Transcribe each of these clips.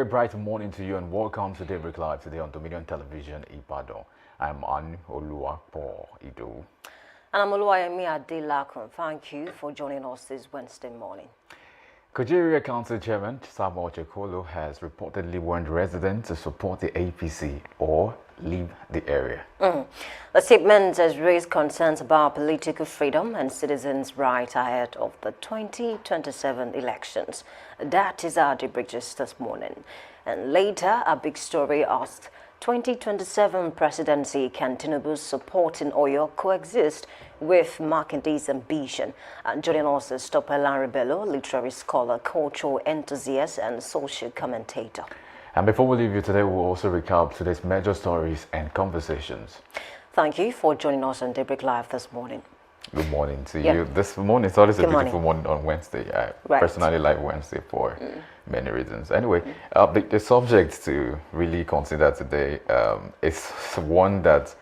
bright morning to you and welcome to Daybreak Live today on Dominion Television Ibadan. I'm Anu Oluwapo Ido. And I'm Oluwayemi Adelakun. Thank you for joining us this Wednesday morning. Kuje Area Council Chairman Samuel Chekolo has reportedly warned residents to support the APC or leave the area. The statement has raised concerns about political freedom and citizens' rights ahead of the 2027 elections. That is our Daybreak just this morning. And later, a big story asked, 2027 presidency, can Tinubu's support in Oyo coexist with Makindi's ambition? And joining us is Topper Laribello, literary scholar, cultural enthusiast, and social commentator. And before we leave you today, we'll also recap today's major stories and conversations. Thank you for joining us on Daybreak Live this morning. Good morning to you. This morning is always a beautiful morning on Wednesday. I personally like Wednesday for many reasons. Anyway, the subject to really consider today is one that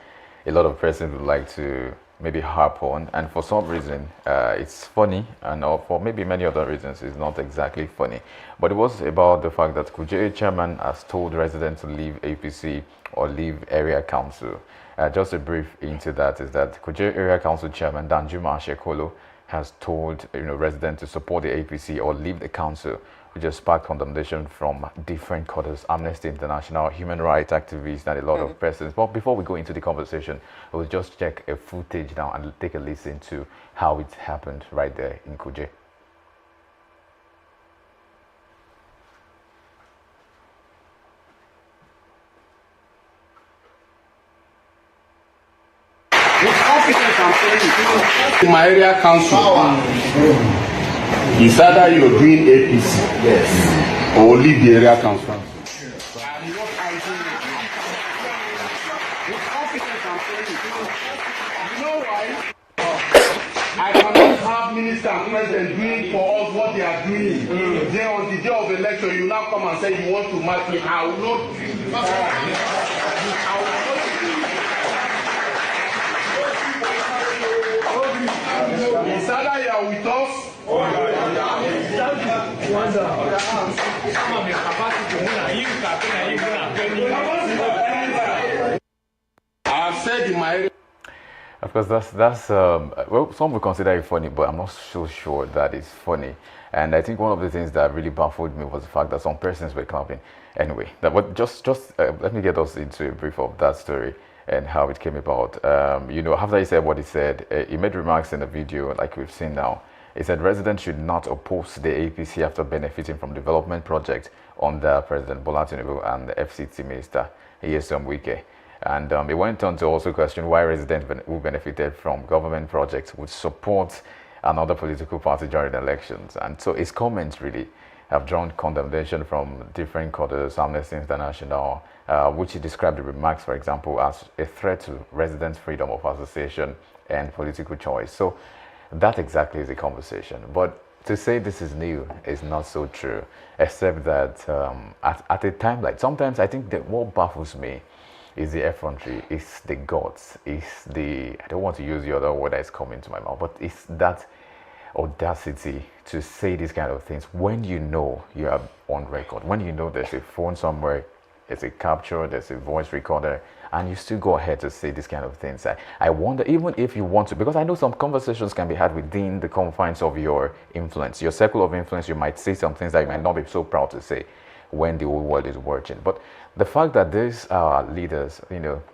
a lot of persons would like to maybe harp on, and for some reason it's funny, and for maybe many other reasons it's not exactly funny. But it was about the fact that Kuje chairman has told residents to leave APC or leave area council. Just a brief into that is that Kuje area council chairman Danjuma Shekolo has told residents to support the APC or leave the council, which has sparked condemnation from different quarters, Amnesty International, human rights activists, and a lot of persons. But before we go into the conversation, we'll just check a footage now and take a listen to how it happened right there in Kuje. In my area council, it's either you're doing APC, or leave the area council. You know why? I cannot have minister and president doing for us what they are doing. Then on the day of election, you now come and say you want to match me. I will not do it. I will not do it. Is that here with us? I have said in my... Of course, that's well, some will consider it funny, but I'm not so sure that it's funny. And I think one of the things that really baffled me was the fact that some persons were clapping. Anyway, just let me get us into a brief of that story and how it came about. After he said what he said, he made remarks in the video like we've seen now. He said residents should not oppose the APC after benefiting from development projects under President Bola Tinubu and the FCT Minister Nyesom Wike. And he went on to also question why residents who benefited from government projects would support another political party during the elections. And so his comments really have drawn condemnation from different quarters, Amnesty International, which he described the remarks, for example, as a threat to residents' freedom of association and political choice. So that exactly is the conversation. But to say this is new is not so true, except that at a time like, sometimes I think that what baffles me is the effrontery, is the guts, is the, I don't want to use the other word that is coming to my mouth, but it's that audacity to say these kind of things when you know you are on record, when you know there's a phone somewhere, there's a capture, there's a voice recorder, and you still go ahead to say these kind of things. I wonder, even if you want to, because I know some conversations can be had within the confines of your influence, your circle of influence. You might say some things that you might not be so proud to say when the whole world is watching. But the fact that these are leaders,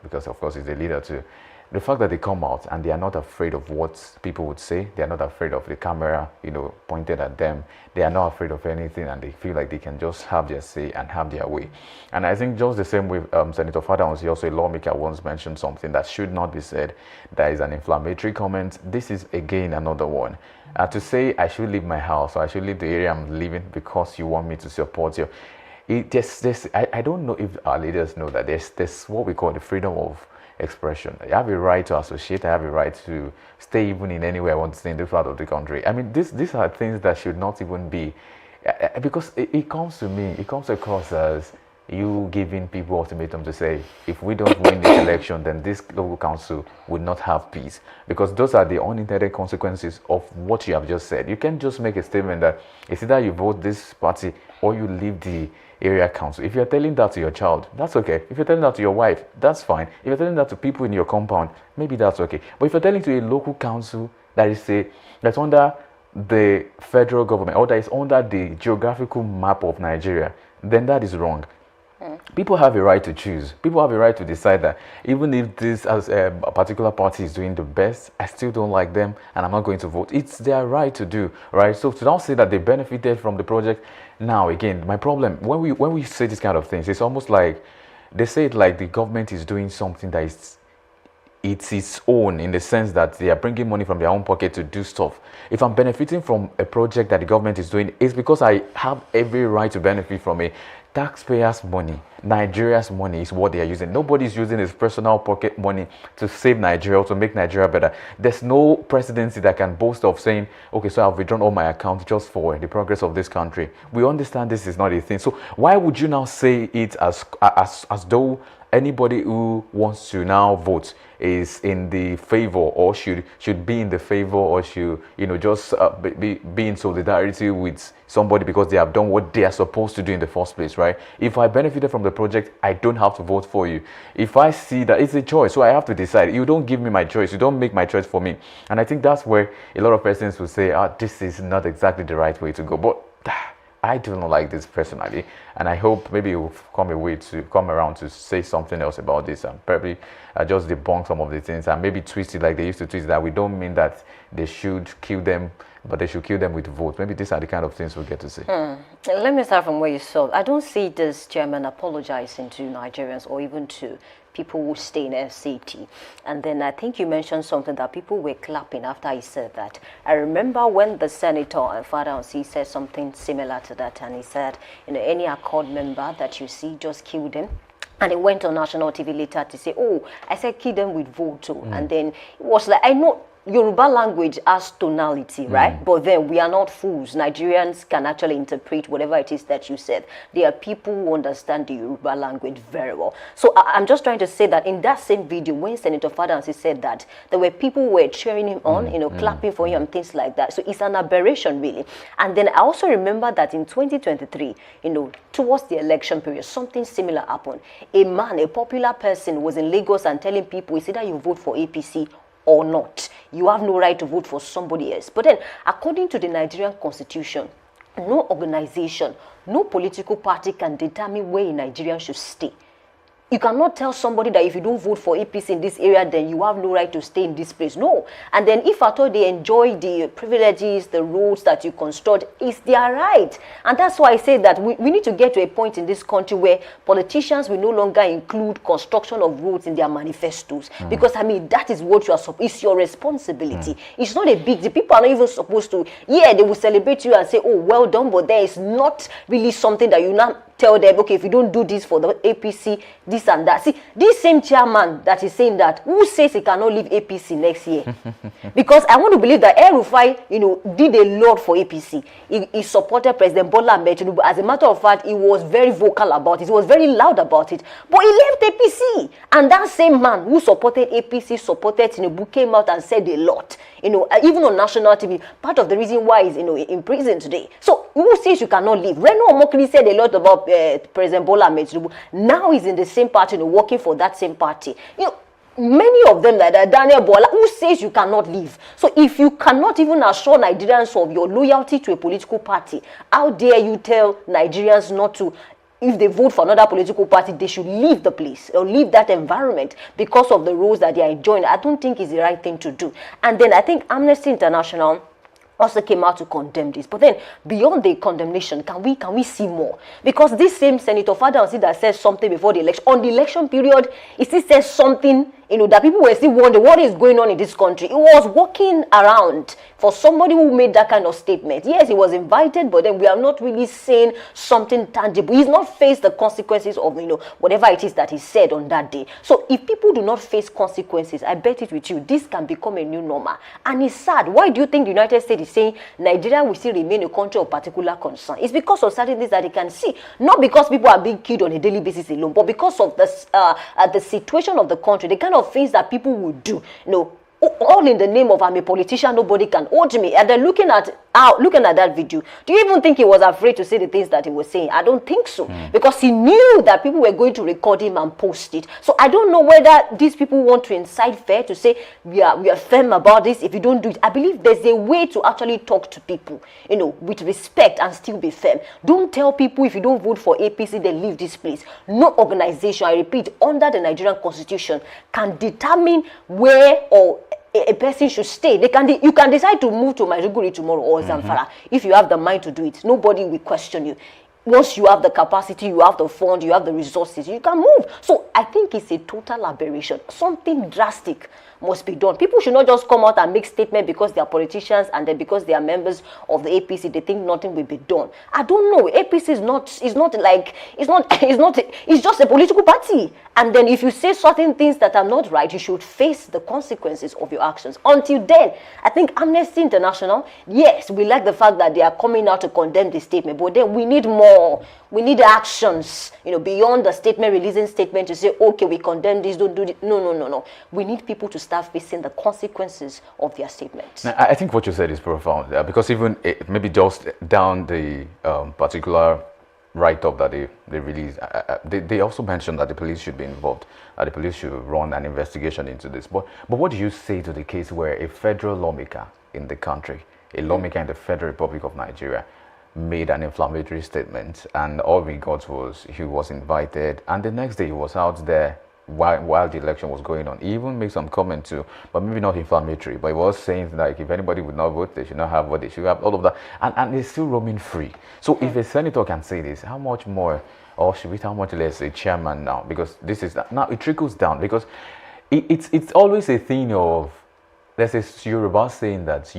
because of course he's a leader too, the fact that they come out and they are not afraid of what people would say, they are not afraid of the camera, pointed at them, they are not afraid of anything, and they feel like they can just have their say and have their way. And I think just the same way Senator Fadans, also a lawmaker, once mentioned something that should not be said, that is an inflammatory comment. This is again another one. To say I should leave my house or I should leave the area I'm living because you want me to support you. I don't know if our leaders know that there's what we call the freedom of expression. I have a right to associate. I have a right to stay even in anywhere I want to stay in this part of the country. I mean, these are things that should not even be, because it comes to me, it comes across as you giving people ultimatum to say, if we don't win this election, then this local council would not have peace. Because those are the unintended consequences of what you have just said. You can't just make a statement that it's either you vote this party or you leave the area council. If you're telling that to your child, that's okay. If you're telling that to your wife, that's fine. If you're telling that to people in your compound, maybe that's okay. But if you're telling to a local council that's under the federal government, or that is under the geographical map of Nigeria, then that is wrong. People have a right to choose. People have a right to decide that even if this as a particular party is doing the best, I still don't like them and I'm not going to vote. It's their right to do, right? So to now say that they benefited from the project, now again, my problem when we say these kind of things, it's almost like they say it like the government is doing something that is it's its own, in the sense that they are bringing money from their own pocket to do stuff. If I'm benefiting from a project that the government is doing, it's because I have every right to benefit from it. Taxpayers' money, Nigeria's money is what they are using. Nobody's using his personal pocket money to save Nigeria or to make Nigeria better. There's no presidency that can boast of saying, okay, so I've withdrawn all my accounts just for the progress of this country. We understand this is not a thing. So why would you now say it as though anybody who wants to now vote is in the favor, or should be in the favor, or should just be in solidarity with somebody because they have done what they are supposed to do in the first place, right? If I benefited from the project, I don't have to vote for you. If I see that it's a choice, so I have to decide. You don't give me my choice. You don't make my choice for me. And I think that's where a lot of persons will say, this is not exactly the right way to go. But I do not like this personally, and I hope maybe you'll come around to say something else about this, and probably just debunk some of the things, and maybe twist it like they used to twist that we don't mean that they should kill them, but they should kill them with vote. Maybe these are the kind of things we'll get to see. Let me start from where you saw. I don't see this chairman apologizing to Nigerians or even to people who stay in FCT. And then I think you mentioned something that people were clapping after he said that. I remember when the senator and Father Onsi said something similar to that, and he said, any Accord member that you see, just kill them. And he went on national TV later to say, I said kill them with vote too. And then it was like, I know Yoruba language has tonality, right? But then we are not fools. Nigerians can actually interpret whatever it is that you said. There are people who understand the Yoruba language very well. So I'm just trying to say that in that same video, when Senator Fadansi said that, there were people who were cheering him on, clapping for him and things like that. So it's an aberration, really. And then I also remember that in 2023, towards the election period, something similar happened. A man, a popular person, was in Lagos and telling people, it's either you vote for APC or not. You have no right to vote for somebody else. But then, according to the Nigerian constitution, no organization, no political party can determine where a Nigerian should stay. You cannot tell somebody that if you don't vote for APC in this area, then you have no right to stay in this place. No. And then if at all they enjoy the privileges, the roads that you construct, it's their right. And that's why I say that we need to get to a point in this country where politicians will no longer include construction of roads in their manifestos. Because, that is what you are supposed, it's your responsibility. It's not a big deal. People are not even supposed to, they will celebrate you and say, oh, well done, but there is not really something that you now tell them, okay, if you don't do this for the APC, this and that. See, this same chairman that is saying that, who says he cannot leave APC next year? Because I want to believe that El-Rufai, did a lot for APC. He supported President Bola Ahmed Tinubu. As a matter of fact, he was very vocal about it. He was very loud about it. But he left APC. And that same man who supported APC, supported Tinubu, came out and said a lot. Even on national TV, part of the reason why he's in prison today. So who says you cannot leave? Reno Omokri said a lot about President Bola Ahmed Tinubu. Now he's in the same party, working for that same party. Many of them, like Daniel Bola, who says you cannot leave. So if you cannot even assure Nigerians of your loyalty to a political party, how dare you tell Nigerians not to? If they vote for another political party, they should leave the place or leave that environment because of the roles that they are enjoying. I don't think it's the right thing to do. And then I think Amnesty International also came out to condemn this. But then, beyond the condemnation, can we see more? Because this same Senator Fadansi that said something before the election, on the election period, he still says something, that people were still wondering what is going on in this country. He was walking around for somebody who made that kind of statement. Yes, he was invited, but then we are not really saying something tangible. He's not faced the consequences of, whatever it is that he said on that day. So if people do not face consequences, I bet it with you, this can become a new normal. And it's sad. Why do you think the United States is saying Nigeria will still remain a country of particular concern? It's because of certain things that they can see. Not because people are being killed on a daily basis alone, but because of the situation of the country, the kind of things that people would do, all in the name of I'm a politician, nobody can hold me. And they're looking at out looking at that video, do you even think he was afraid to say the things that he was saying? I don't think so, because he knew that people were going to record him and post it. So I don't know whether these people want to incite fear to say we are firm about this. If you don't do it, I believe there's a way to actually talk to people, with respect and still be firm. Don't tell people if you don't vote for APC, then leave this place. No organization, I repeat, under the Nigerian Constitution can determine where or a person should stay. You can decide to move to Maiduguri tomorrow or Zamfara if you have the mind to do it. Nobody will question you. Once you have the capacity, you have the fund, you have the resources, you can move. So I think it's a total aberration. Something drastic must be done. People should not just come out and make statements because they are politicians and then because they are members of the APC, they think nothing will be done. I don't know. APC it's just a political party. And then if you say certain things that are not right, you should face the consequences of your actions. Until then, I think Amnesty International, yes, we like the fact that they are coming out to condemn the statement, but then we need more. We need actions, beyond the statement, releasing statement to say, okay, we condemn this, don't do this. No. We need people to start facing the consequences of their statements. Now, I think what you said is profound, because even maybe just down the particular write-up that they released, they also mentioned that the police should be involved, that the police should run an investigation into this. But what do you say to the case where a federal lawmaker in the country, a lawmaker in the Federal Republic of Nigeria, made an inflammatory statement, and all we got was he was invited, and the next day he was out there while the election was going on? He even made some comment too, but maybe not inflammatory, but he was saying like if anybody would not vote, they should not have what they should have, all of that, and they're still roaming free. So if a senator can say this, how much more, or should we how much less a chairman now? Because this is now it trickles down, because it's always a thing of, there's a Yoruba saying that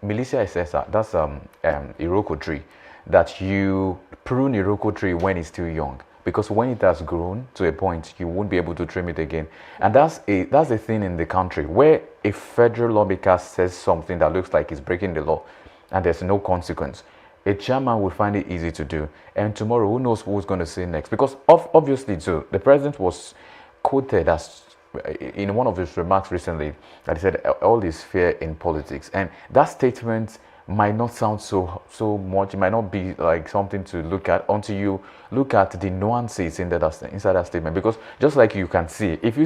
militia assessor, that's Iroko tree, that you prune Iroko tree when it's still young, because when it has grown to a point, you won't be able to trim it again. And that's a thing in the country where a federal lawmaker says something that looks like it's breaking the law and there's no consequence. A chairman will find it easy to do, and tomorrow who knows who's going to say next, because obviously too, the president was quoted as in one of his remarks recently that he said all is fair in politics, and that statement might not sound so much. It might not be like something to look at until you look at the nuances inside that statement. Because just like you can see, if he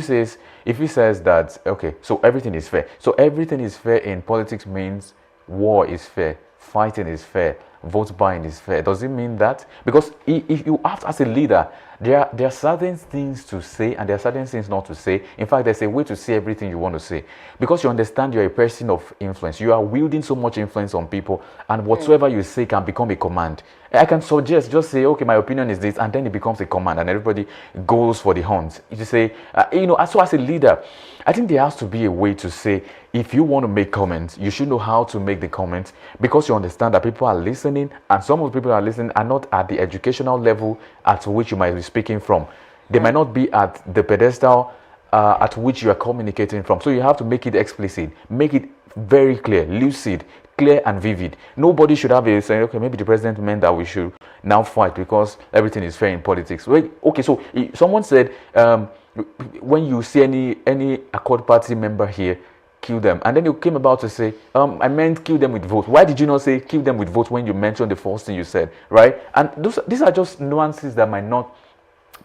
says that, okay, so everything is fair, so everything is fair in politics means war is fair, fighting is fair, vote buying is fair. Does it mean that? Because if you have, as a leader, there are certain things to say and there are certain things not to say. In fact, there's a way to say everything you want to say, because you understand you're a person of influence. You are wielding so much influence on people, and whatsoever you say can become a command. I can suggest, just say, okay, my opinion is this, and then it becomes a command, and everybody goes for the hunt. You say, so as a leader, I think there has to be a way to say, if you want to make comments, you should know how to make the comments, because you understand that people are listening, and some of the people are listening are not at the educational level at which you might be speaking from. They might not be at the pedestal at which you are communicating from. So you have to make it explicit, make it very clear, lucid, clear and vivid. Nobody should have a saying, okay, maybe the president meant that we should now fight because everything is fair in politics. Wait, okay, so someone said, when you see any Accord Party member here, kill them. And then you came about to say, I meant kill them with vote. Why did you not say kill them with vote when you mentioned the first thing you said, right? And these are just nuances that might not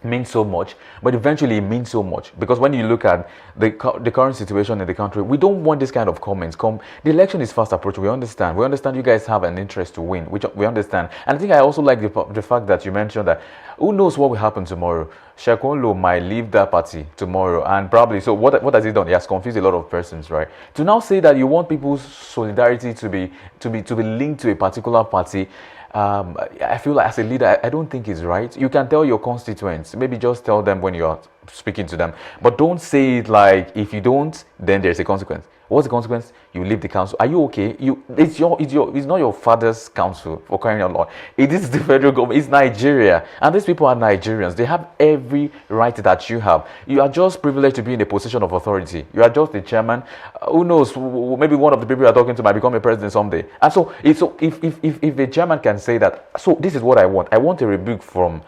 mean so much, but eventually it means so much, because when you look at the current situation in the country, we don't want this kind of comments. The election is fast approaching. We understand you guys have an interest to win, which we understand. And I think I also like the fact that you mentioned that who knows what will happen tomorrow. Shekonlo might leave that party tomorrow, and probably, so what has he done? He has confused a lot of persons, right? To now say that you want people's solidarity to be linked to a particular party, I feel like as a leader, I don't think it's right. You can tell your constituents, maybe just tell them when you're speaking to them, but don't say it like, if you don't, then there's a consequence. What's the consequence? You leave the council. Are you okay? It's not your father's council, for crying out loud. It is the federal government. It's Nigeria, and these people are Nigerians. They have every right that you have. You are just privileged to be in a position of authority. You are just the chairman. Who knows? Maybe one of the people you are talking to might become a president someday. And so if a chairman can say that, so this is what I want. I want a rebuke from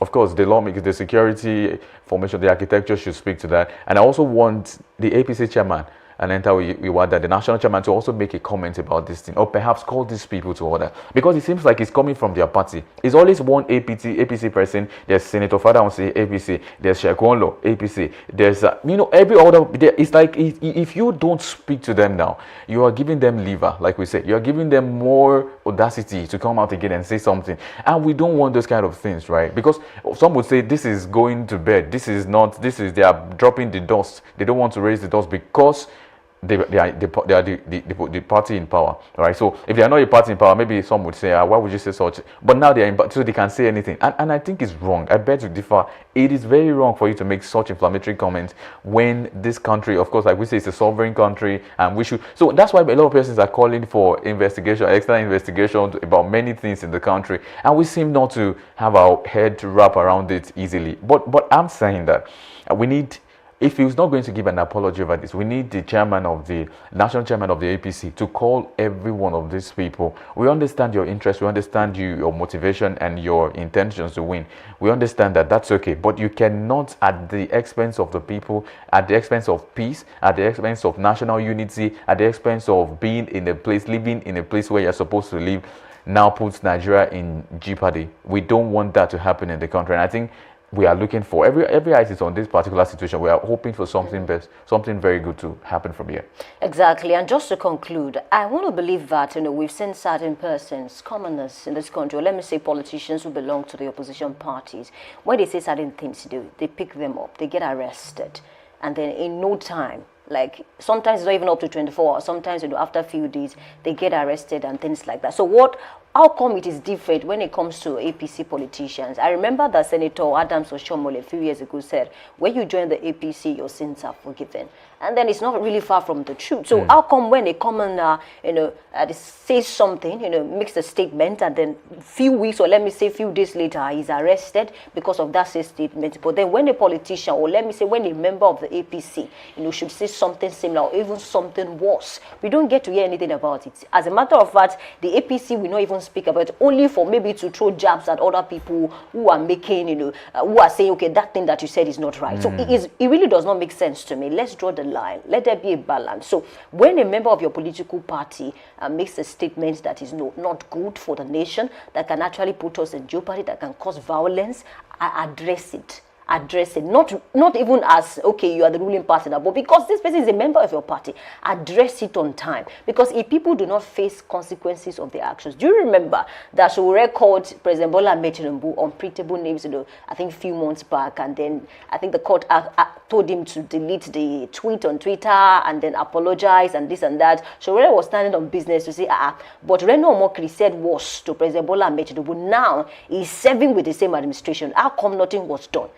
of course, the lawmakers, the security formation, the architecture should speak to that. And I also want the APC chairman and enter Iwada, the national chairman, to also make a comment about this thing, or perhaps call these people to order, because it seems like it's coming from their party. It's always one APC person. There's Senator Fadamsi, APC. There's Shekonlo, APC. There's every other. It's like if you don't speak to them now, you are giving them liver, like we say. You are giving them more audacity to come out again and say something, and we don't want those kind of things, right? Because some would say this is going to bed. This is they are dropping the dust. They don't want to raise the dust because they are the party in power, right? So if they are not a party in power, maybe some would say, why would you say such? But now they are so they can say anything, and I think it's wrong. I beg to differ. It is very wrong for you to make such inflammatory comments when this country, of course, like we say, it's a sovereign country, and we should. So that's why a lot of persons are calling for investigation, external investigation about many things in the country, and we seem not to have our head to wrap around it easily. But I'm saying that we need. If he was not going to give an apology over this, we need the national chairman of the APC to call every one of these people. We understand your interest, we understand your motivation and your intentions to win. We understand that that's okay, but you cannot, at the expense of the people, at the expense of peace, at the expense of national unity, at the expense of living in a place where you're supposed to live, now puts Nigeria in jeopardy. We don't want that to happen in the country, and I think we are looking for every eyes is on this particular situation. We are hoping for something best, something very good to happen from here. Exactly. And just to conclude, I want to believe that we've seen certain persons, commoners in this country, or let me say politicians who belong to the opposition parties, when they say certain things, they pick them up, they get arrested, and then in no time, like sometimes it's not even up to 24 hours, sometimes after a few days they get arrested and things like that. So how come it is different when it comes to APC politicians? I remember that Senator Adams Oshomole a few years ago said, when you join the APC, your sins are forgiven. And then it's not really far from the truth. So how come when a commoner, says something, makes a statement, and then few weeks, or let me say few days later, he's arrested because of that same statement. But then when a politician, or let me say when a member of the APC, should say something similar or even something worse, we don't get to hear anything about it. As a matter of fact, the APC will not even speak about it, only for maybe to throw jabs at other people who are making, who are saying, okay, that thing that you said is not right. So it really does not make sense to me. Let's draw the line. Let there be a balance. So when a member of your political party makes a statement that is not good for the nation, that can actually put us in jeopardy, that can cause violence, I address it. Not even as, okay, you are the ruling party now, but because this person is a member of your party, address it on time. Because if people do not face consequences of their actions, do you remember that Sowore called President Bola Ahmed Tinubu unprintable names, I think a few months back, and then I think the court told him to delete the tweet on Twitter and then apologize and this and that. Sowore was standing on business to say, but Reno Omokri said worse to President Bola Ahmed Tinubu. Now he's serving with the same administration. How come nothing was done?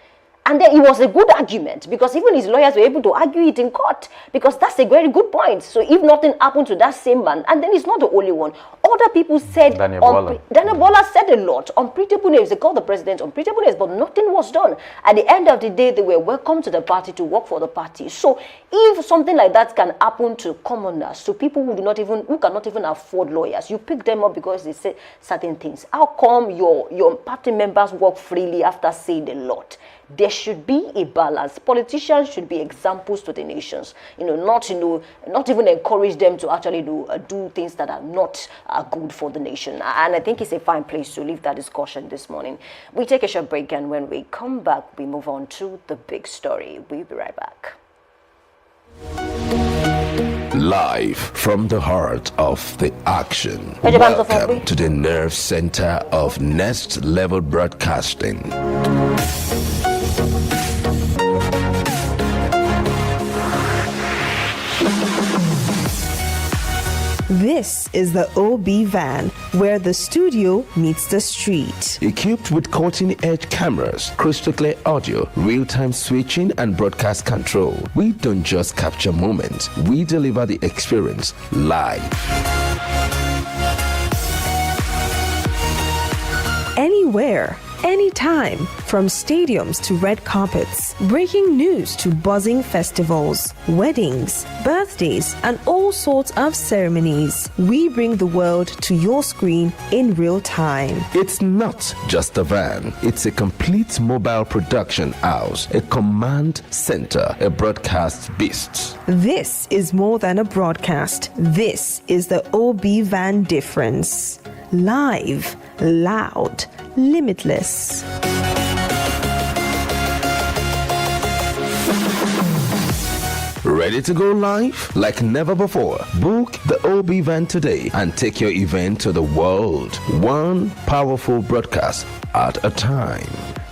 And then it was a good argument, because even his lawyers were able to argue it in court, because that's a very good point. So if nothing happened to that same man, and then he's not the only one. Other people said, Daniel Bola said a lot, unprintable names. They called the president unprintable names, but nothing was done. At the end of the day, they were welcome to the party to work for the party. So if something like that can happen to commoners, to people who cannot even afford lawyers, you pick them up because they say certain things. How come your party members work freely after saying a lot? There should be a balance. Politicians should be examples to the nations. Not even encourage them to actually do things that are not good for the nation. And I think it's a fine place to leave that discussion this morning. We take a short break, and when we come back, we move on to the big story. We'll be right back. Live from the heart of the action. Welcome to the nerve center of Next Level Broadcasting. This is the OB van, where the studio meets the street. Equipped with cutting-edge cameras, crystal clear audio, real-time switching, and broadcast control, we don't just capture moments, we deliver the experience live. Anywhere, anytime, from stadiums to red carpets, breaking news to buzzing festivals, weddings, birthdays, and all sorts of ceremonies. We bring the world to your screen in real time. It's not just a van, it's a complete mobile production house, a command center, a broadcast beast. This is more than a broadcast. This is the OB Van difference. Live, loud, limitless. Ready to go live like never before? Book the OB Van today and take your event to the world. One powerful broadcast at a time.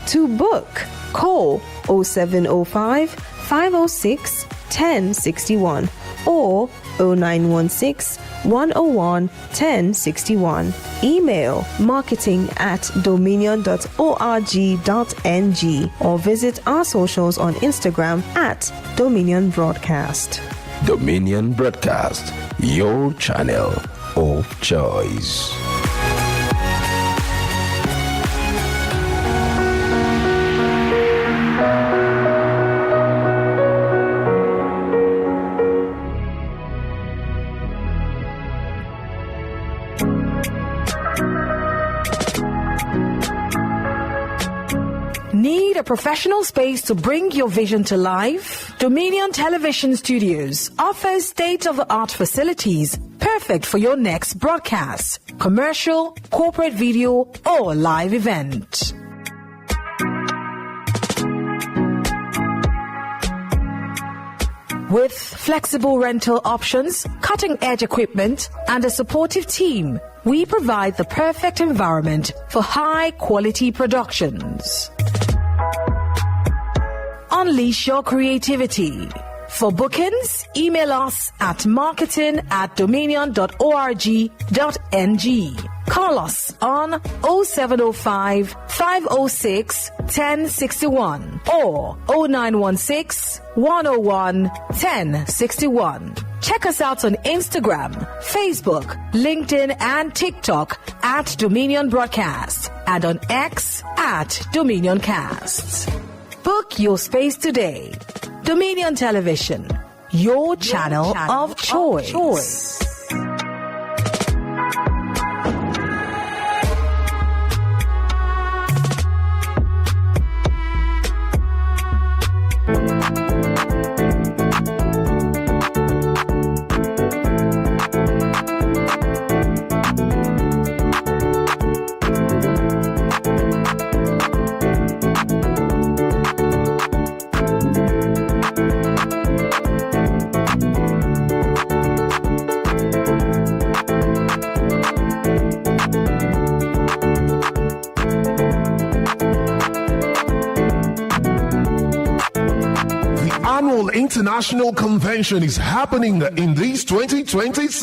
To book, call 0705 506 1061 or 0916 101 1061. Email marketing@dominion.org.ng or visit our socials on Instagram @Dominion Broadcast. Dominion Broadcast, your channel of choice. Need a professional space to bring your vision to life? Dominion Television Studios offers state-of-the-art facilities perfect for your next broadcast, commercial, corporate video, or live event. With flexible rental options, cutting-edge equipment, and a supportive team, we provide the perfect environment for high-quality productions. Unleash your creativity. For bookings, email us at marketing@dominion.org.ng. Call us on 0705 506 1061 or 0916 101 1061. Check us out on Instagram, Facebook, LinkedIn, and TikTok @Dominion Broadcast and on X @DominionCast. Book your space today. Dominion Television, your channel of choice. International Convention is happening in this 2026.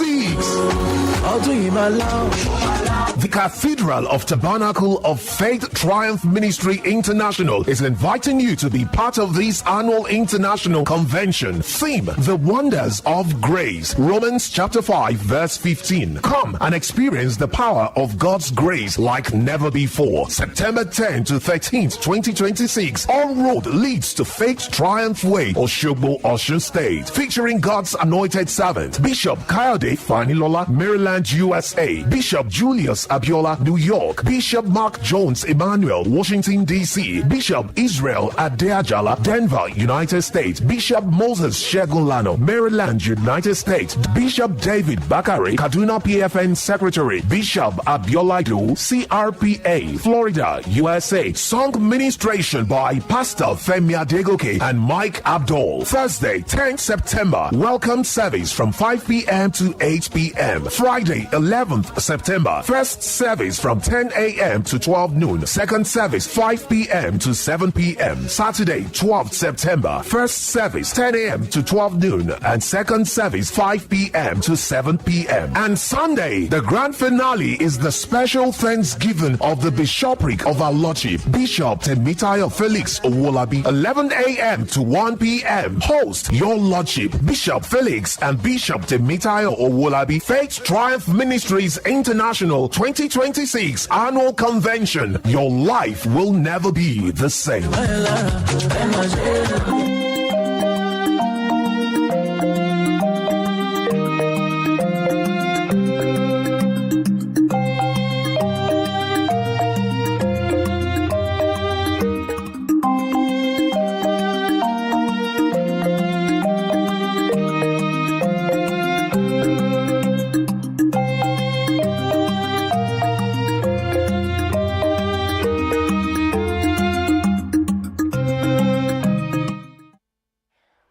The Cathedral of Tabernacle of Faith Triumph Ministry International is inviting you to be part of this annual international convention. Theme: The Wonders of Grace. Romans chapter 5 verse 15. Come and experience the power of God's grace like never before. September 10 to 13th, 2026. All road leads to Faith Triumph Way, Oshogbo, Osun State. Featuring God's anointed servant, Bishop Kayode Fanilola, Maryland, USA. Bishop Julius Abiola, New York. Bishop Mark Jones Emmanuel, Washington, D.C. Bishop Israel Adeajala, Denver, United States. Bishop Moses Shegunlano, Maryland, United States. Bishop David Bakari, Kaduna PFN Secretary. Bishop Abiola Idu, CRPA, Florida, USA. Song ministration by Pastor Femi Adegoke and Mike Abdul. Thursday, 10th September. Welcome service from 5 p.m. to 8 p.m. Friday, 11th September. First service from 10 a.m. to 12 noon. Second service 5 p.m. to 7 p.m. Saturday, 12th September. First service 10 a.m. to 12 noon and second service 5 p.m. to 7 p.m. And Sunday, the grand finale is the special Thanksgiving of the Bishopric of our Lordship, Bishop Temitayo Felix Owolabi, 11 a.m. to 1 p.m. Host, Your Lordship, Bishop Felix and Bishop Temitayo Owolabi, Faith Triumph Ministries International 20 2026 Annual Convention. Your life will never be the same.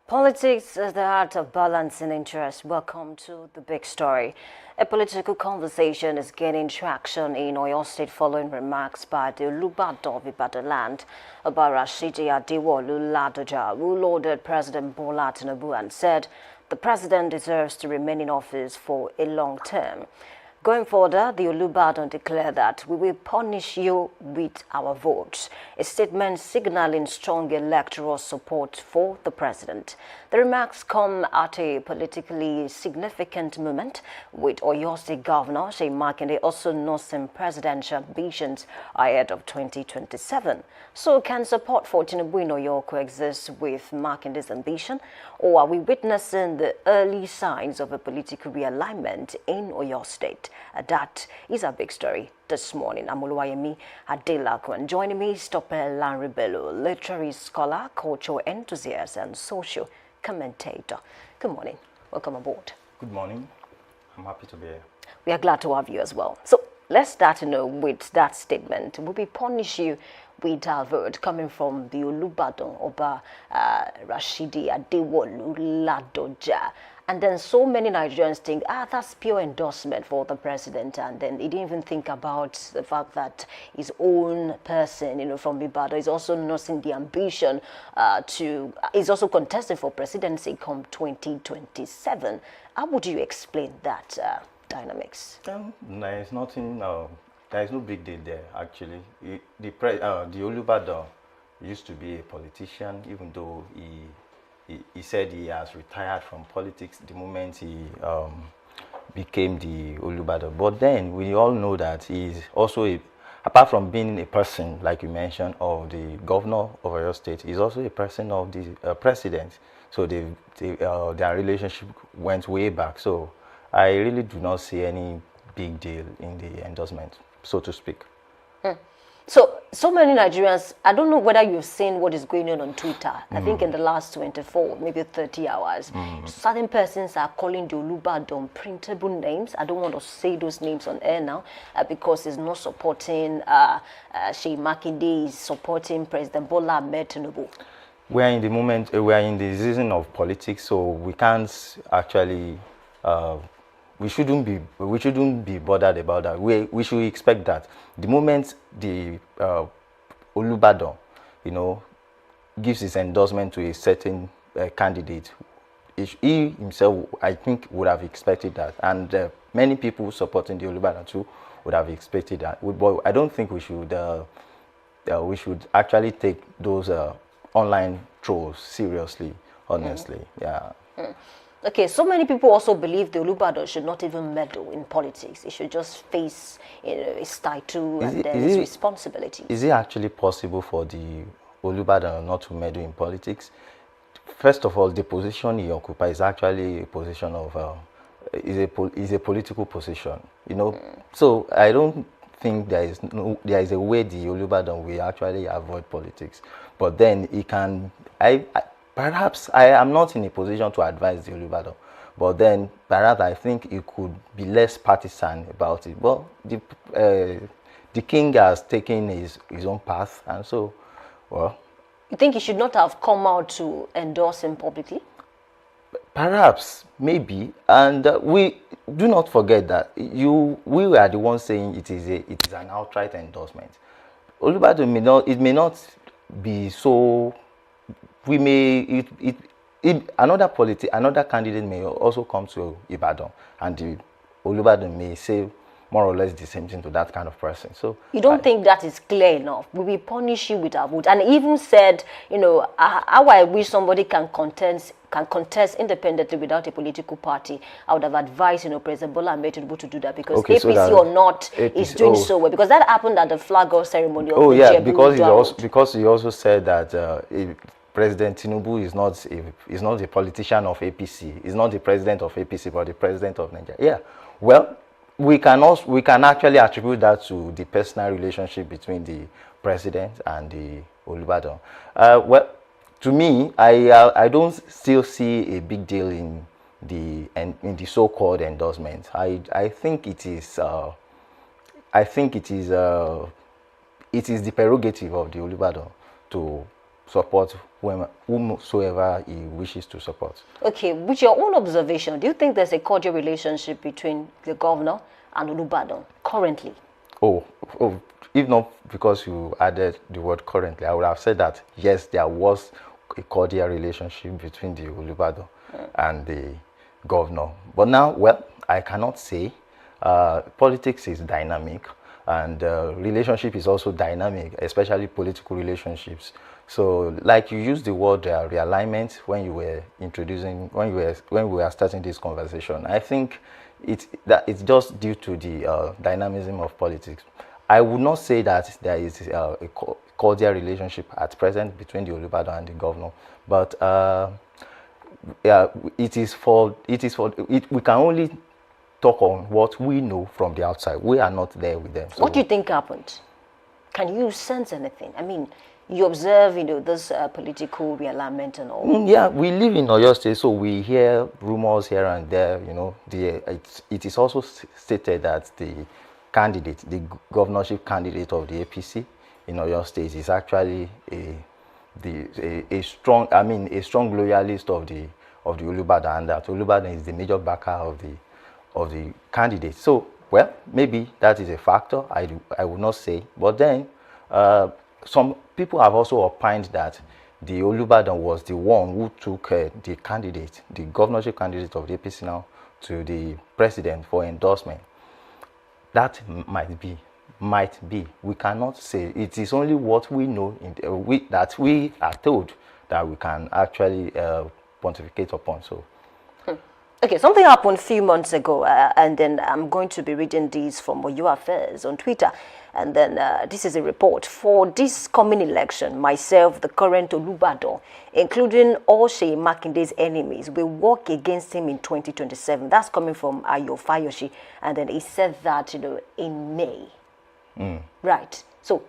Politics is the art of balancing interests. Welcome to the big story. A political conversation is gaining traction in Oyo State following remarks by the Olubadan of Ibadan land about Rashidi Adewolu Ladoja, who lauded President Bola Tinubu and said the president deserves to remain in office for a long term. Going further, the Olubadan declared that we will punish you with our votes, a statement signaling strong electoral support for the president. The remarks come at a politically significant moment, with Oyo State Governor Seyi Makinde also nursing presidential ambitions ahead of 2027. So can support for Tinubu in Oyo coexist with Makinde's ambition, or are we witnessing the early signs of a political realignment in Oyo State? That is our big story this morning. I'm Oluwayemi Adelaku, and joining me is Tope Lanribelo, literary scholar, cultural enthusiast, and social commentator. Good morning. Welcome aboard. Good morning. I'm happy to be here. We are glad to have you as well. So let's start with that statement. Will we punish you with our vote coming from the Olubadan Oba Rashidi Adewolu Ladoja? And then so many Nigerians think, that's pure endorsement for the president. And then he didn't even think about the fact that his own person, from Ibadan is also nursing the ambition is also contesting for presidency come 2027. How would you explain that dynamics? There is nothing, there is no big deal there, actually. The Olubadan used to be a politician, even though he said he has retired from politics the moment he became the Olubadan. But then we all know that he's also, apart from being a person, like you mentioned, of the governor of Oyo State, he's also a person of the president. So their relationship went way back. So I really do not see any big deal in the endorsement, so to speak. So many Nigerians, I don't know whether you've seen what is going on Twitter. I think in the last 24, maybe 30 hours, certain persons are calling the Olubadan printable names. I don't want to say those names on air now because it's not supporting Seyi Makinde, is supporting President Bola Ahmed Tinubu. We are in the moment, we are in the season of politics, so we can't actually, we shouldn't be bothered about that. We should expect that the moment the Olubadan, gives his endorsement to a certain candidate, he himself, I think, would have expected that, and many people supporting the Olubadan too would have expected that. But I don't think we should actually take those online trolls seriously, honestly. Yeah. Okay, so many people also believe the Olubadan should not even meddle in politics. He should just face his title and his responsibility. Is it actually possible for the Olubadan not to meddle in politics? First of all, the position he occupies is actually a position of is a political position. So I don't think there is a way the Olubadan will actually avoid politics. But then he can. Perhaps I am not in a position to advise the Olubadan, but then perhaps I think it could be less partisan about it. Well, the king has taken his own path, and so, well. You think he should not have come out to endorse him publicly? Perhaps, maybe, and we do not forget that we were the ones saying it is an outright endorsement. Olubadan may not be so. We may another candidate may also come to Ibadan, and the Olubadan may say more or less the same thing to that kind of person. So you don't think that is clear enough? We will punish you with our vote, and even said, you know, how I wish somebody can contest independently without a political party. I would have advised, you know, President Bola Ahmed Tinubu to do that, because Okay, so APC that or not APC is doing so well, because that happened at the flag off ceremony of the yeah, Jebu because he also said that President Tinubu is not a politician of APC. He's not the president of APC, but the president of Nigeria. Yeah, well, we can actually attribute that to the personal relationship between the president and the Olubadan. Well, to me, I don't still see a big deal in the so-called endorsement. I think it is it is the prerogative of the Olubadan to support whomsoever he wishes to support. Okay, with your own observation, do you think there's a cordial relationship between the governor and Olubadan currently? Oh, if not because you added the word currently, I would have said that yes, there was a cordial relationship between the Olubadan and the governor. But now, well, I cannot say. Politics is dynamic, and relationship is also dynamic, especially political relationships. So, like you used the word realignment when you were when we were starting this conversation. I think it's just due to the dynamism of politics. I would not say that there is a cordial relationship at present between the Olubadan and the governor, but yeah, we can only talk on what we know from the outside. We are not there with them. So what do you think happened? Can you sense anything? I mean, you observe, you know, this political realignment and all. Yeah, we live in Oyo State, so we hear rumors here and there. You know, it is also stated that the governorship candidate of the APC in Oyo State is actually a strong loyalist of the Olubadan, and that Olubadan is the major backer of the candidate. So, well, maybe that is a factor. I would not say, but then some people have also opined that the Olubadan was the one who took the governorship candidate of the APC now to the president for endorsement. That might be. We cannot say. It is only what we know that we are told that we can actually pontificate upon. So. Okay, something happened a few months ago, and then I'm going to be reading these from Oyo Affairs on Twitter. And then this is a report. For this coming election, myself, the current Olubadan, including all Seyi Makinde's enemies, will work against him in 2027. That's coming from Ayo Fayoshi. And then he said that, you know, in May. Right. So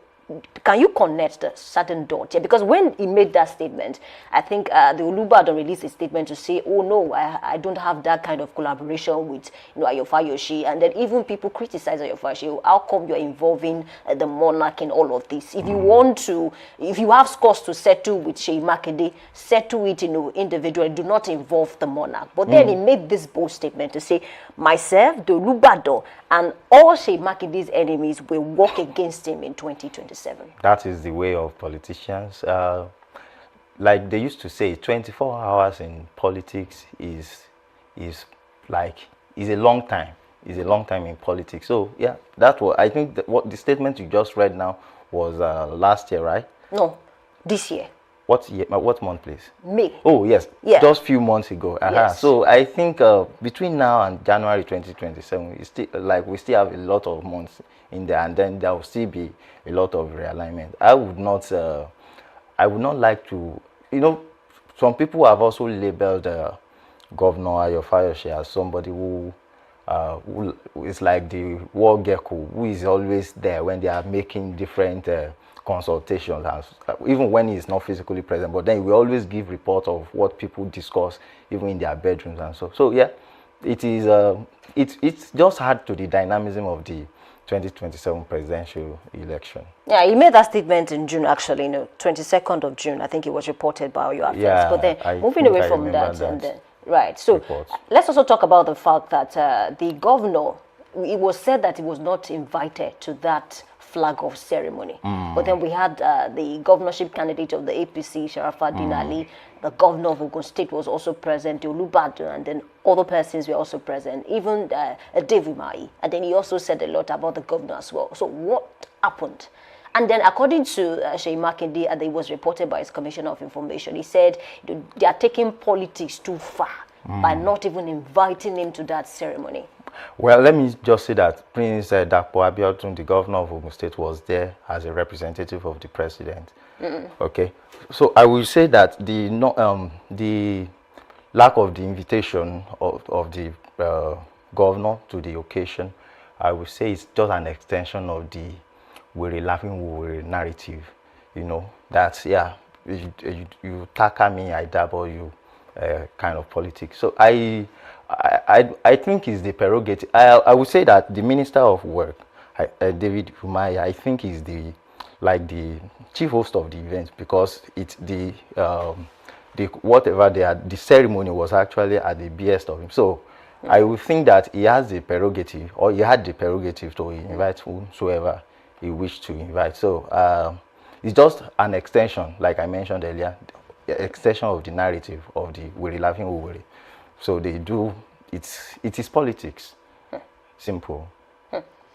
can you connect a certain dot here? Because when he made that statement, I think the Olubadan released a statement to say, oh no, I don't have that kind of collaboration with, you know, Ayo Fayoshi. And then even people criticize Ayo Fayoshi. How come you're involving the monarch in all of this? If you want to, if you have scores to settle with Seyi Makinde, settle it, you know, individually. Do not involve the monarch. But then he made this bold statement to say, myself, the Olubadan, and all Seyi Makinde's enemies will work against him in 2027. That is the way of politicians. Like they used to say, 24 hours in politics is a long time. Is a long time in politics. So yeah, that's what I think. What the statement you just read now was last year, right? No, this year. What year? What month, please? May. Oh yes, yeah, just few months ago. Yes. So I think between now and January 2027, we still have a lot of months in there, and then there will still be a lot of realignment. I would not like to, you know, some people have also labeled Governor Ayo Fayoshi as somebody who is like the war gecko, who is always there when they are making different consultations, even when he is not physically present. But then we always give report of what people discuss, even in their bedrooms and so. So yeah, it is. It's just hard to the dynamism of the 2027 presidential election. Yeah, he made that statement in June, actually, you know, 22nd of June. I think it was reported by Oyo Affairs. Yeah, but then moving away from that, and then, right. So report. Let's also talk about the fact that the governor, it was said that he was not invited to that flag-off ceremony. But then we had the governorship candidate of the APC, Sharafaddin Ali, the governor of Ogun State was also present, Olubadu, and then other persons were also present, even David Mai. And then he also said a lot about the governor as well. So what happened? And then according to Seyi Makinde, and it was reported by his Commissioner of Information, he said they are taking politics too far by not even inviting him to that ceremony. Well, let me just say that Prince Dapo Abiodun, the governor of Ogun State, was there as a representative of the president. Okay, so I will say that the lack of the invitation of the governor to the occasion, I would say it's just an extension of the "we're laughing, we're" narrative. You know, that's, yeah, you tackle me, I double you, kind of politics. So I think it's the prerogative. I would say that the Minister of Work, David Umaya, I think is the chief host of the event, because it's the whatever they had, the ceremony was actually at the behest of him. So I would think that he has the prerogative, or he had the prerogative to invite whosoever he wished to invite. So it's just an extension, like I mentioned earlier, the extension of the narrative of the "we're laughing, we're." So they do, it is politics. Simple.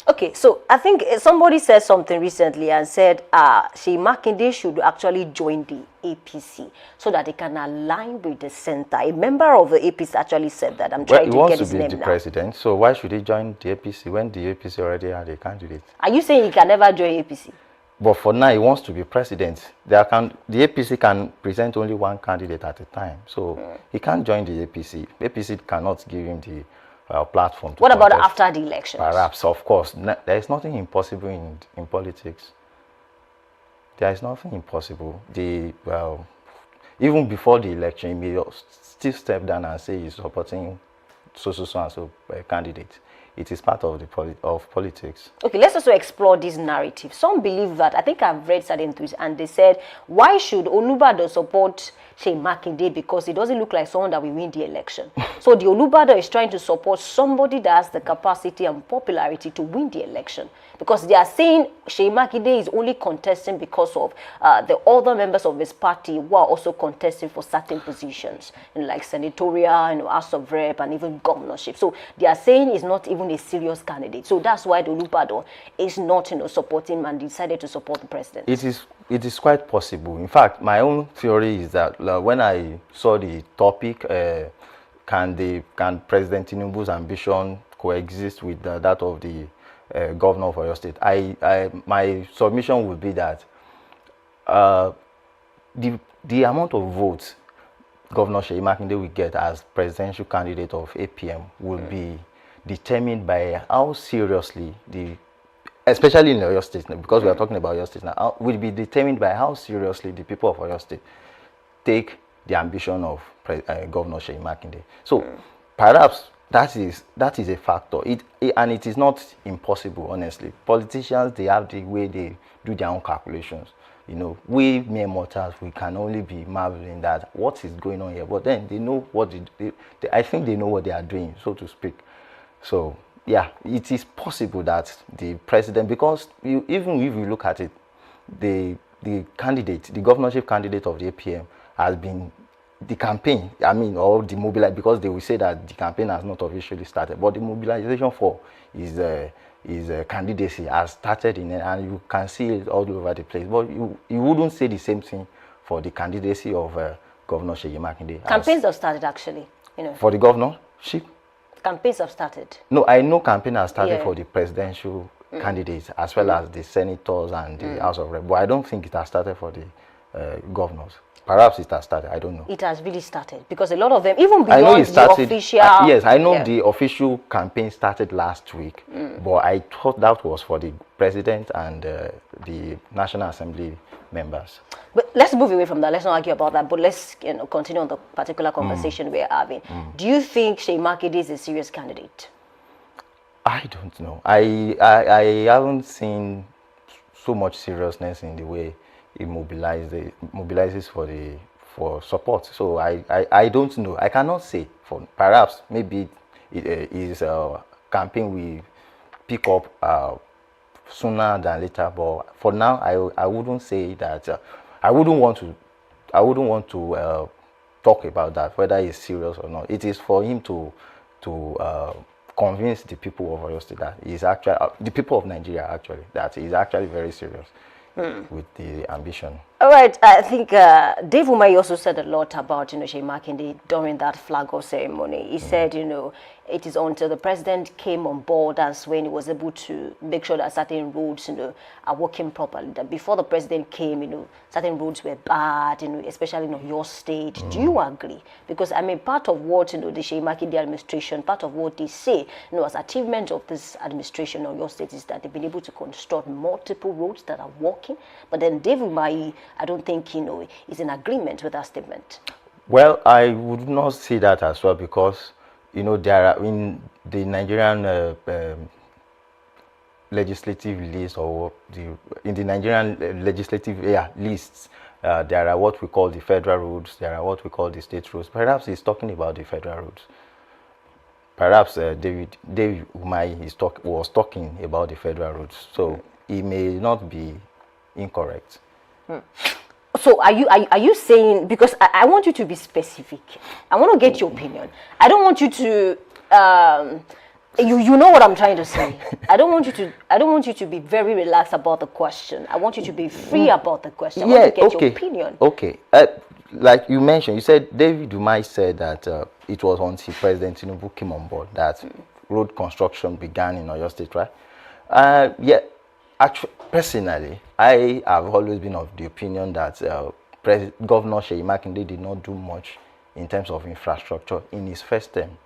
Okay, so I think somebody said something recently and said Seyi Makinde should actually join the APC so that they can align with the center. A member of the APC actually said that. I'm trying to get his name now. He wants to be the president, so why should he join the APC when the APC already had a candidate? Are you saying he can never join APC? But for now, he wants to be president. The APC can present only one candidate at a time, so he can't join the APC. APC cannot give him the platform. What about after the elections? Perhaps, of course. There is nothing impossible in politics. There is nothing impossible. Even before the election, he may still step down and say he's supporting so and so candidate. It is part of politics. Okay, let's also explore this narrative. Some believe that, I think I've read certain tweets, and they said, why should Olubado support Seyi Makinde? Because it doesn't look like someone that will win the election. So the Olubado is trying to support somebody that has the capacity and popularity to win the election. Because they are saying Seyi Makinde is only contesting because of the other members of his party who are also contesting for certain positions, like senatorial, House of Rep, and even governorship. So they are saying he's not even a serious candidate. So that's why the Olubado is not, supporting him and decided to support the president. It is quite possible. In fact, my own theory is that when I saw the topic, can President Tinubu's ambition coexist with that of the governor of Oyo State? My submission would be that the amount of votes Governor Seyi Makinde will get as presidential candidate of APM will be determined by how seriously especially in Oyo State, because we are talking about Oyo State now, will be determined by how seriously the people of Oyo State take the ambition of Governor Seyi Makinde. So perhaps that is a factor. And it is not impossible, honestly. Politicians, they have the way they do their own calculations. We mere mortals, we can only be marveling that what is going on here. But then they know what I think they know what they are doing, so to speak. So yeah, it is possible that the president, because even if you look at it, the governorship candidate of the APM has been the campaign, or the mobilization, because they will say that the campaign has not officially started, but the mobilization for his candidacy has started and you can see it all over the place. But you wouldn't say the same thing for the candidacy of Governor Seyi Makinde. Campaigns have started, actually. For the governorship? Campaigns have started. No, I know campaign has started for the presidential candidates as well as the senators and the House of Rep. But I don't think it has started for the governors. Perhaps it has started. I don't know. It has really started because a lot of them, even beyond the official. Yes, I know the official campaign started last week, but I thought that was for the president and the National Assembly members. But let's move away from that. Let's not argue about that. But let's continue on the particular conversation we're having. Do you think Seyi Makinde is a serious candidate? I don't know. I haven't seen so much seriousness in the way he mobilizes for support. So I don't know. I cannot say. Perhaps maybe his campaign will pick up sooner than later. But for now, I wouldn't say that. I wouldn't want to talk about that, whether it's serious or not. It is for him to convince the people of Oyo State that he's actually the people of Nigeria actually that he's actually very serious with the ambition. All right, I think Dave Umahi also said a lot about, Seyi Makinde during that flag off ceremony. He said, it is until the president came on board that's when he was able to make sure that certain roads, are working properly. That before the president came, certain roads were bad, especially in your state. Do you agree? Because, part of what, the Seyi Makinde administration, part of what they say, as achievement of this administration on your state is that they've been able to construct multiple roads that are working. But then Dave Umahi, I don't think, is in agreement with that statement. Well, I would not see that as well because, there are in the Nigerian legislative list or in the Nigerian legislative lists, there are what we call the federal roads, there are what we call the state roads. Perhaps he's talking about the federal roads. Perhaps David Umahi was talking about the federal roads, so he may not be incorrect. So are you saying, because I want you to be specific. I want to get your opinion. I don't want you to you know what I'm trying to say. I don't want you to be very relaxed about the question. I want you to be free about the question. I want to get your opinion. Okay. Like you mentioned, you said David Umahi said that it was until President Tinubu came on board that road construction began in Oyo State, right? Actually, personally, I have always been of the opinion that Governor Seyi Makinde did not do much in terms of infrastructure in his first term.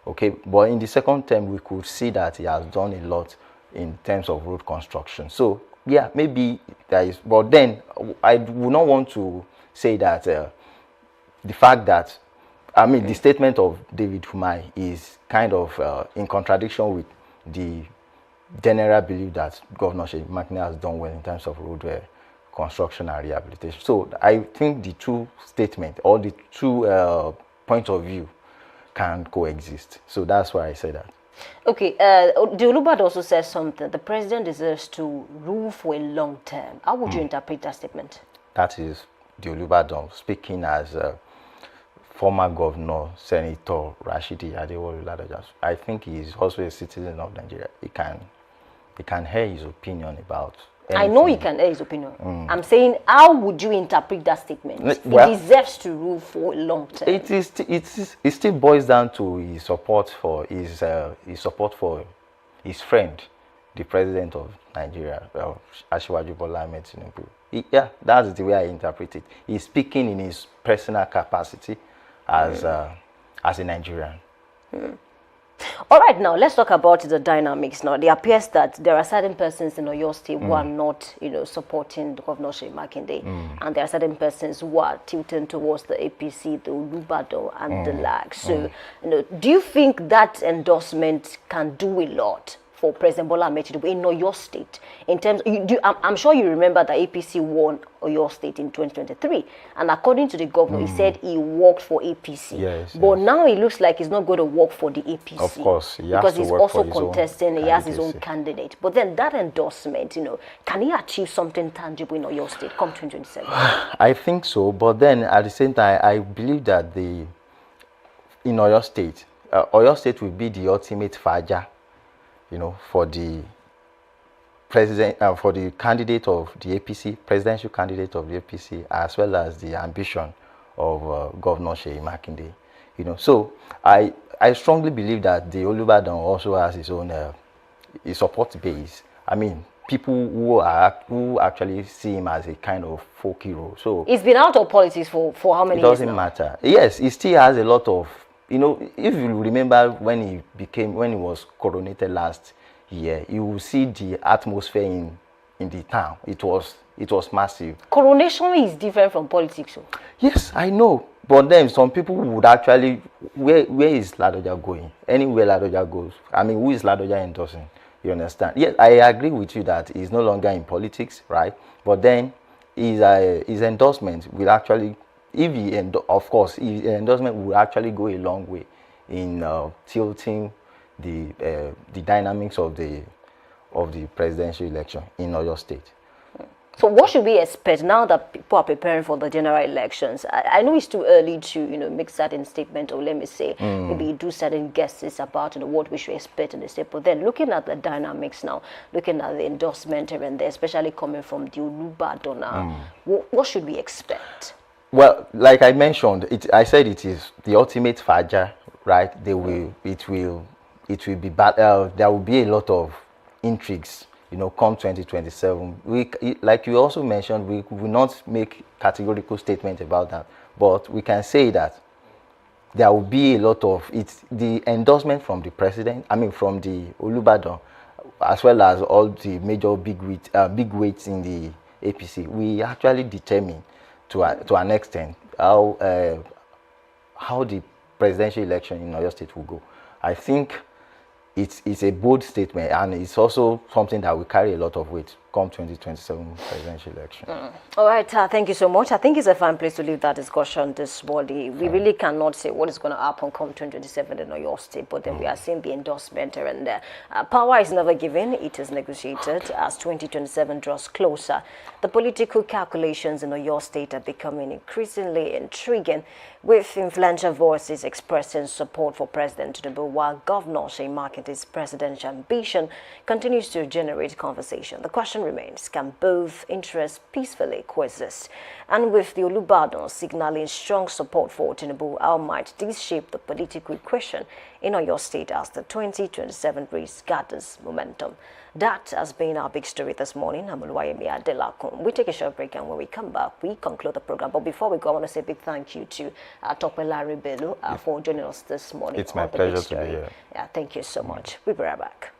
Okay, but in the second term, we could see that he has done a lot in terms of road construction. So, yeah, maybe there is, but then I would not want to say that the fact that, the statement of David Umahi is kind of in contradiction with the general belief that Governor Seyi Makinde has done well in terms of road construction and rehabilitation. So I think the two statements or the two points of view can coexist. So that's why I say that. Okay, the Olubad also says something. The president deserves to rule for a long term. How would you interpret that statement? That is the Olubad speaking as former governor, Senator Rashidi Adewale Ladoja. I think he is also a citizen of Nigeria. He can hear his opinion about anything. I know he can hear his opinion. I'm saying, how would you interpret that statement? Well, he deserves to rule for a long term. It still boils down to his support for his friend, the president of Nigeria, Asiwaju Bola Ahmed Tinubu. Yeah, that's the way I interpret it. He's speaking in his personal capacity as a Nigerian. All right, now let's talk about the dynamics. Now, it appears that there are certain persons in Oyo State who are not, supporting the Governor Seyi Makinde, and there are certain persons who are tilting towards the APC, the Olubado, and the like. So, do you think that endorsement can do a lot for President Bola Ahmed Tinubu in Oyo State? In terms, I'm sure you remember that APC won Oyo State in 2023, and according to the governor, he said he worked for APC. Yes, but now it looks like he's not going to work for the APC. Of course, because he's also contesting. He has his own candidate. But then that endorsement, can he achieve something tangible in Oyo State come 2027? I think so, but then at the same time, I believe that in Oyo State will be the ultimate faja, for the president, for the candidate of the APC, presidential candidate of the APC, as well as the ambition of Governor Seyi Makinde. So I strongly believe that the Olubadan also has his own his support base. People who actually see him as a kind of folk hero. So he's been out of politics for how many years now? It doesn't matter. Yes, he still has a lot of. If you remember when he was coronated last year, you will see the atmosphere in the town. It was massive. Coronation is different from politics. So. Yes, I know. But then some people would actually, where is Ladoja going? Anywhere Ladoja goes. Who is Ladoja endorsing? You understand? Yes, I agree with you that he's no longer in politics, right? But then his endorsement will actually, of course, his endorsement will actually go a long way in tilting the dynamics of the of the presidential election in Oyo State. So what should we expect now that people are preparing for the general elections? I know it's too early to, make certain statement, or let me say, maybe do certain guesses about, what we should expect in the state. But then looking at the dynamics now, looking at the endorsement here and there, especially coming from the Olubadan, what should we expect? Well, like I mentioned, I said it is the ultimate faja, right? It will be bad. There will be a lot of intrigues, come 2027. Like you also mentioned, we will not make categorical statement about that, but we can say that there will be a lot of the endorsement from the president. I mean, from the Olubadan, as well as all the major big weights in the APC. We actually determine to an extent how the presidential election in Oyo State will go. I think it's a bold statement, and it's also something that will carry a lot of weight come 2027 presidential election. All right, thank you so much. I think it's a fine place to leave that discussion this morning. We really cannot say what is going to happen come 2027 in Oyo State, but then we are seeing the endorsement here and there. Power is never given, it is negotiated. As 2027 draws closer, the political calculations in Oyo State are becoming increasingly intriguing, with influential voices expressing support for President Tinubu, while Governor Seyi Makinde's presidential ambition continues to generate conversation. The question remains, can both interests peacefully coexist? And with the Olubadan signaling strong support for Tinubu, how might this shape the political equation in Oyo State as the 2027 race gathers momentum? That has been our big story this morning. I'm Oluwayemi Adelakun. We take a short break, and when we come back, we conclude the program. But before we go, I want to say a big thank you to Tope Larry Bello for joining us this morning. It's my pleasure to be here. Yeah, thank you so much. We'll be right back.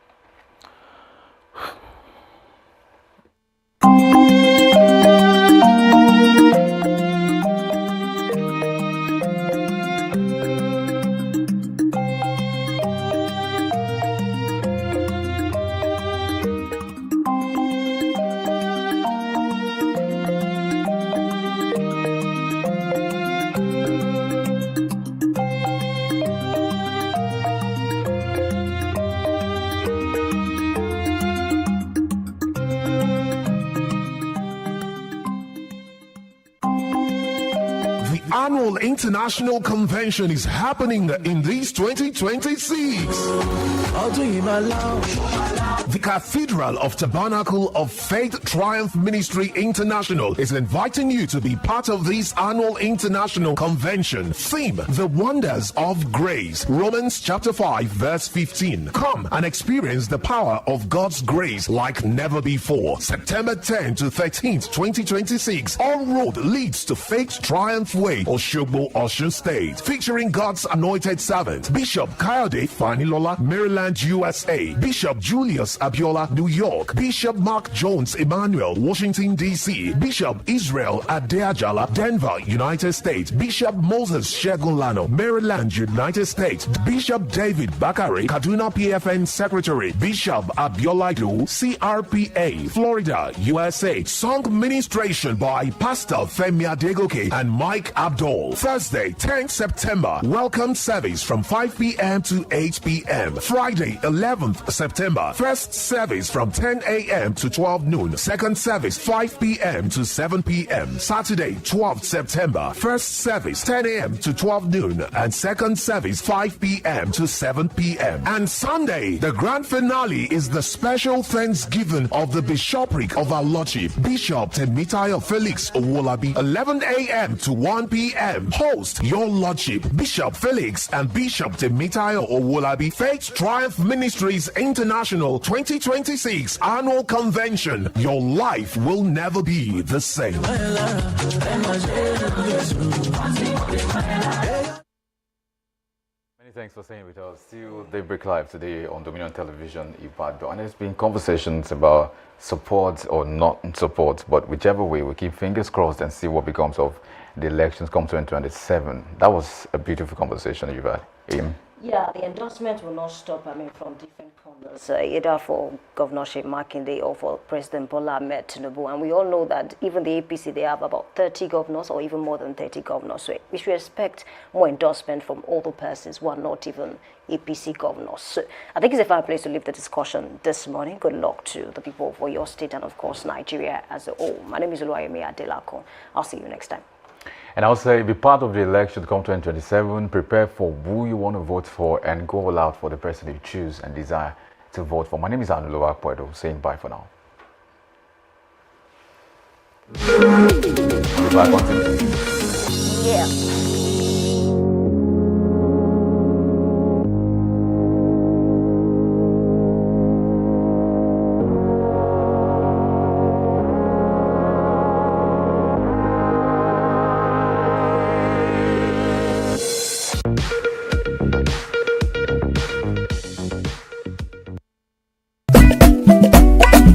Annual International Convention is happening in this 2026. The Cathedral of Tabernacle of Faith Triumph Ministry International is inviting you to be part of this annual international convention. Theme: The Wonders of Grace. Romans chapter 5 verse 15. Come and experience the power of God's grace like never before. September 10 to 13th, 2026. All road leads to Faith Triumph Way, Oshogbo, Osun State. Featuring God's anointed servant, Bishop Kayode Fanilola, Maryland, USA. Bishop Julius Abiola, New York. Bishop Mark Jones Emmanuel, Washington, D.C. Bishop Israel Adeajala, Denver, United States. Bishop Moses Shegunlano, Maryland, United States. Bishop David Bakari, Kaduna PFN Secretary. Bishop Abiola Ilu, CRPA, Florida, USA. Song ministration by Pastor Femi Adegoke and Mike Abdul. Thursday, 10th September. Welcome service from 5 p.m. to 8 p.m. Friday, 11th September. First service from 10 a.m. to 12 noon. Second service, 5 p.m. to 7 p.m. Saturday, 12th September. First service, 10 a.m. to 12 noon. And second service, 5 p.m. to 7 p.m. And Sunday, the grand finale is the special Thanksgiving of the Bishopric of Our Lordship, Bishop Temitayo Felix Owolabi, 11 a.m. to 1 p.m. Host, Your Lordship, Bishop Felix and Bishop Temitayo Owolabi. Faith Triumph Ministries International 2026 Annual Convention. Your life will never be the same. Many thanks for staying with us. Still Daybreak Live today on Dominion Television, Ibadan. And there's been conversations about support or not support, but whichever way, we keep fingers crossed and see what becomes of the elections come 2027. That was a beautiful conversation you've had. Yeah, the endorsement will not stop, from different corners, either for Governorship Makinde or for President Bola Ahmed Tinubu. And we all know that even the APC, they have about 30 governors or even more than 30 governors. So we should expect more endorsement from all the persons who are not even APC governors. So I think it's a fair place to leave the discussion this morning. Good luck to the people for your state and, of course, Nigeria as a whole. My name is Oluwayemi Adelakun. I'll see you next time. And I'll say, be part of the election come 2027, prepare for who you want to vote for and go all out for the person you choose and desire to vote for. My name is Anulowa Akpoedo, saying bye for now. We'll be back on. Yeah.